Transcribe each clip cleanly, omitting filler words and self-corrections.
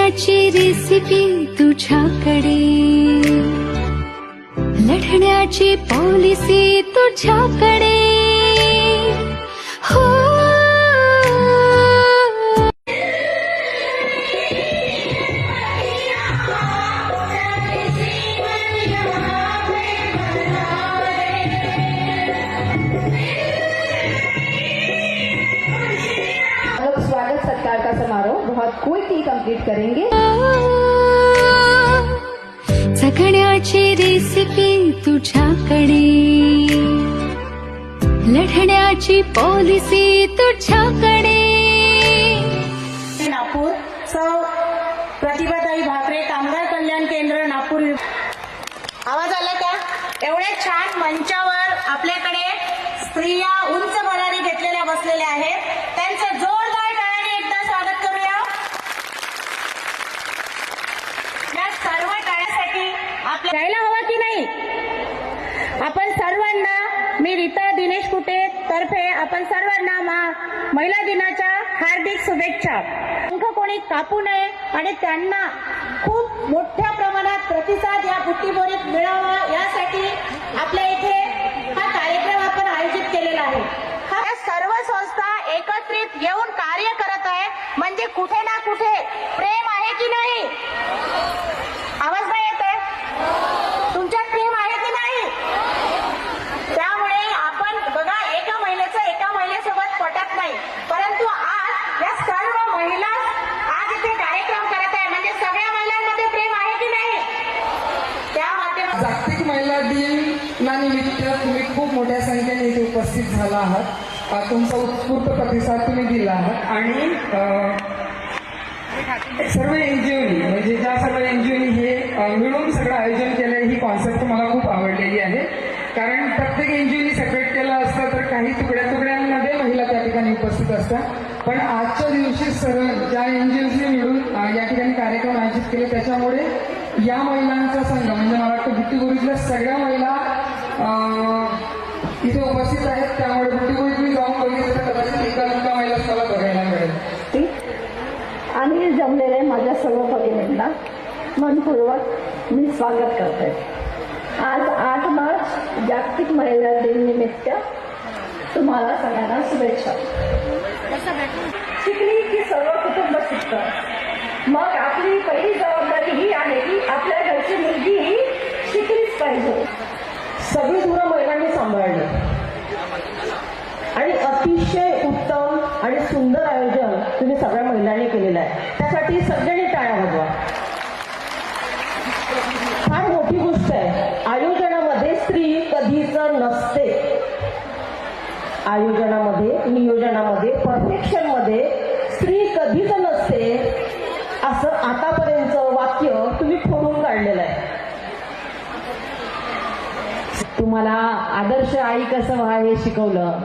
जगण्याची रेसिपी तुझ्याकडे, लढण्याची पॉलिसी तुझ्याकडे. हो स्वागत सत्कार का समारोह बहुत क्विकली कंप्लीट करेंगे. जगण्याची रेसिपी तुझ्याकडे, लढण्याची पॉलिसी तुझ्याकडे. नागपूर सौ प्रतिभाताई भाकरे, कामगार कल्याण केंद्र, नागपूर. आवाज आला का? एवढ्या छान मंचावर आपल्याकडे स्त्रिया उंच भरारी घेतलेल्या बसलेल्या आहेत. त्यांचं जोरदार टाळ्याने एकदा स्वागत करूया. या सर्व टाळ्यासाठी आपल्या जायला हवा की नाही? आपण सर्वांना, मी रीता दिनेश कुटे तर्फे आपण सर्वांना महिला दिनाच्या हार्दिक शुभेच्छा. अंक कोणी कापू नये आणि त्यांना खूप मोठ्या प्रमाणात प्रतिसाद या बुट्टीबोरीत मिळावा यासाठी आपल्या इथे हा कार्यक्रम आपण आयोजित केलेला आहे. या सर्व संस्था एकत्रित येऊन कार्य करत आहे म्हणजे कुठे ना कुठे प्रेम आहे की नाही? आवाज नाही येत आहे? तुमच्यात प्रेम आहे की नाही? त्यामुळे आपण बघा, एका महिलेसोबत पटत नाही, परंतु आज या सर्व महिला आज इथे कार्यक्रम करत आहे म्हणजे सगळ्या महिलांमध्ये प्रेम आहे की नाही? त्या माध्यमातून जागतिक महिला दिनानिमित्त तुम्ही खूप मोठ्या संख्येने इथे उपस्थित झाला आहात. तुमचा उत्स्फूर्त प्रतिसाद तुम्ही दिला आहात आणि सर्व एनजीओनी, म्हणजे ज्या सर्व एनजीओनी हे मिळून सगळं आयोजन केलं, ही कॉन्सेप्ट मला खूप आवडलेली आहे. कारण प्रत्येक एनजीओनी सेपरेट केलं असतं तर काही तुकड्यांमध्ये महिला त्या ठिकाणी उपस्थित असतात. पण आजच्या दिवशी सर्व ज्या एनजीओनी मिळून या ठिकाणी कार्यक्रम आयोजित केले त्याच्यामुळे या महिलांचा संघ, म्हणजे मला वाटतं बुट्टीबोरीतल्या सगळ्या महिला इथे उपस्थित आहेत. त्यामुळे बुट्टीबोरीत मी जाऊन बघितलं तर कदाचित एका महिला मला बघायला मिळेल. आणि जमलेले माझ्या सर्व भगिनींना मनपूर्वक मी स्वागत करते. आज 8 मार्च जागतिक महिला दिन निमित्त तुम्हाला सगळ्यांना शुभेच्छा. शिकली की सर्व कुटुंब शिकतं. मग आपली पहिली जबाबदारी ही आहे की आपल्या घरची मुलगी ही शिकलीच पाहिजे. सगळी धुरं महिलांनी सांभाळलं आणि अतिशय उत्तम आणि सुंदर आयोजन तुम्ही सगळ्या महिलांनी केलेलं आहे. त्यासाठी सगळ्यांनी टाळ्या वाजवा. फार मोठी गोष्ट आहे. आयोजनामध्ये स्त्री कधीच नसते. आयोजनामध्ये, नियोजनामध्ये, परफेक्शनमध्ये स्त्री कधीच नसते असं आतापर्यंत वाक्य तुम्ही फोडून काढलेलं आहे. तुम्हाला आदर्श आई कसं व्हा हे शिकवलं.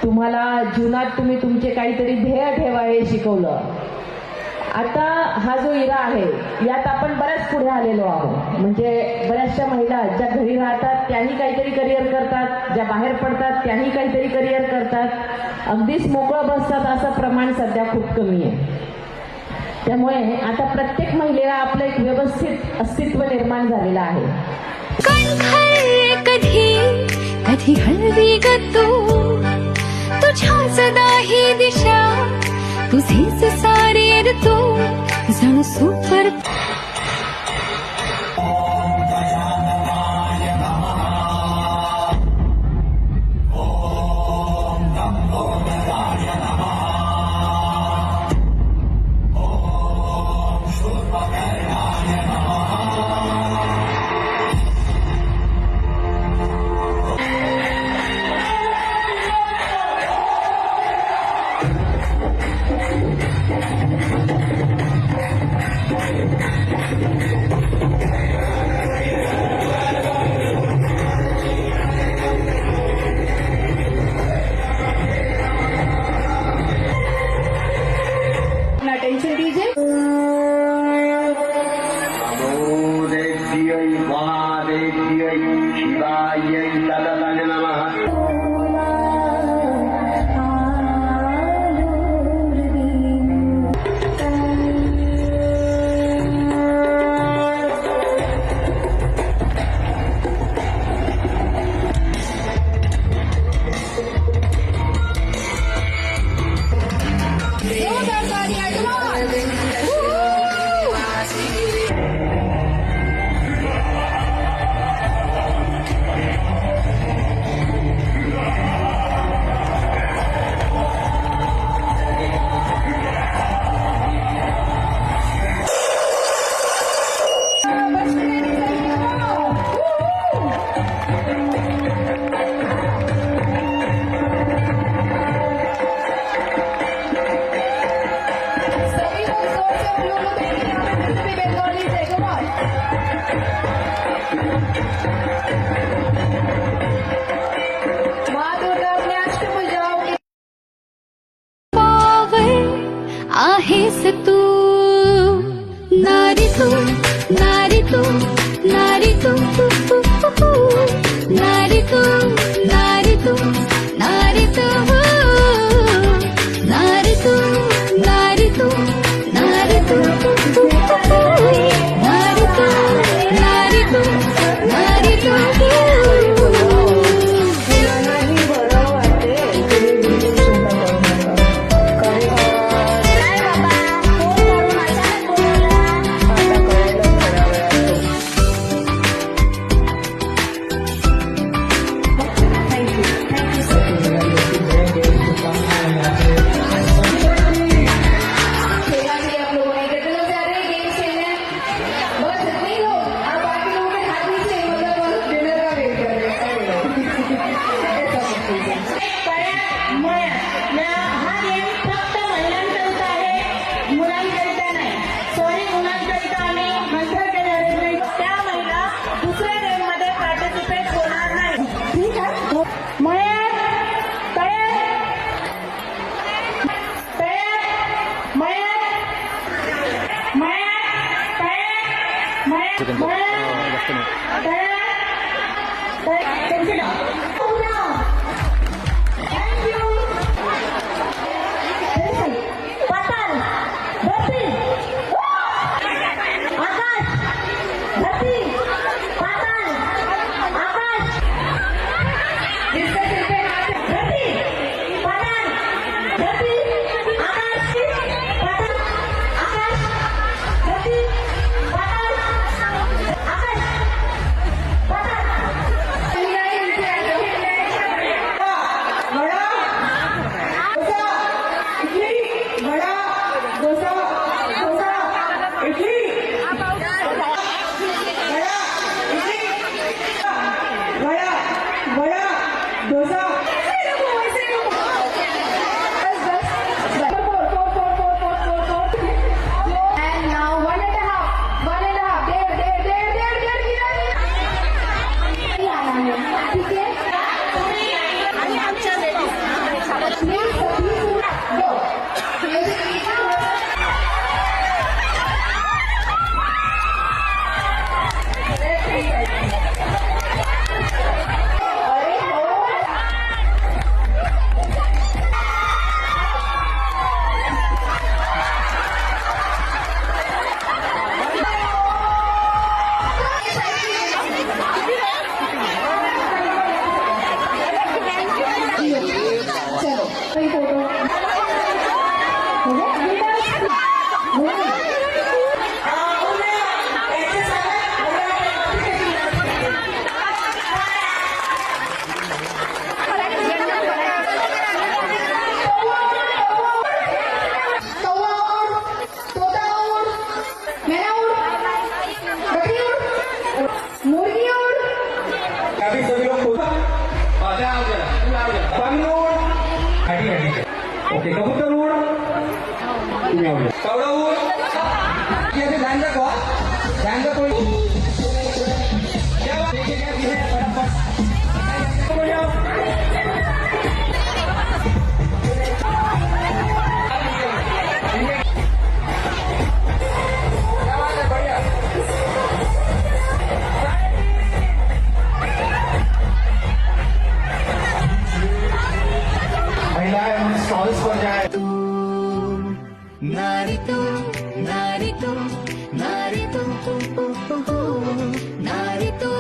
तुम्हाला जीवनात तुम्ही तुमचे काहीतरी ध्येय ठेवा हे शिकवलं. आता हा जो इरा आहे यात आपण बऱ्याच पुढे आलेलो आहोत. म्हणजे बऱ्याचशा महिला ज्या घरी राहतात त्यांनी काहीतरी करिअर करतात, ज्या बाहेर पडतात त्यांनी काहीतरी करिअर करतात, अगदीच मोकळं बसतात असं प्रमाण सध्या खूप कमी आहे. त्यामुळे आता प्रत्येक महिलेला आपलं एक व्यवस्थित अस्तित्व निर्माण झालेलं आहे. कधी कधी हलवी ग तुझ्या सदा ही दिशा, तुझेच सारे ऋतू जणू सुपर. टेंशन दीजिए. शिवाय. Dosa And now 1.5. 1.5. डेढ़ किलो ठीक है आणि आमच्या प्लीज गो चलो कोई फोटो मुर्गी उड़ अभी सभी लोग ओके कबूतर उड़ कवड़ा उड़ ध्यान रखो ध्यान रखो क्या बात है महिलाएं स्टॉल्स पर जाए नारी तू नारी तू नारी तू नारी तू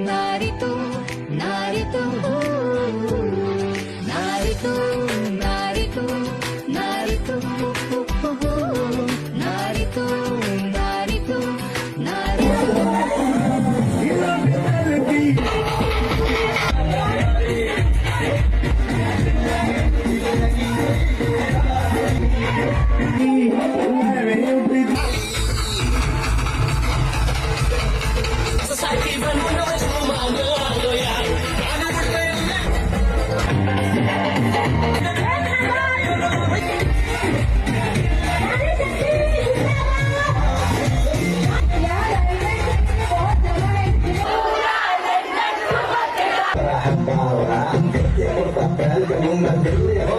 नारी तू नारी तू नारी तू नारी तू नारी तू नारी तू नारी तू नारी Ahora, que te porta, pero que nunca te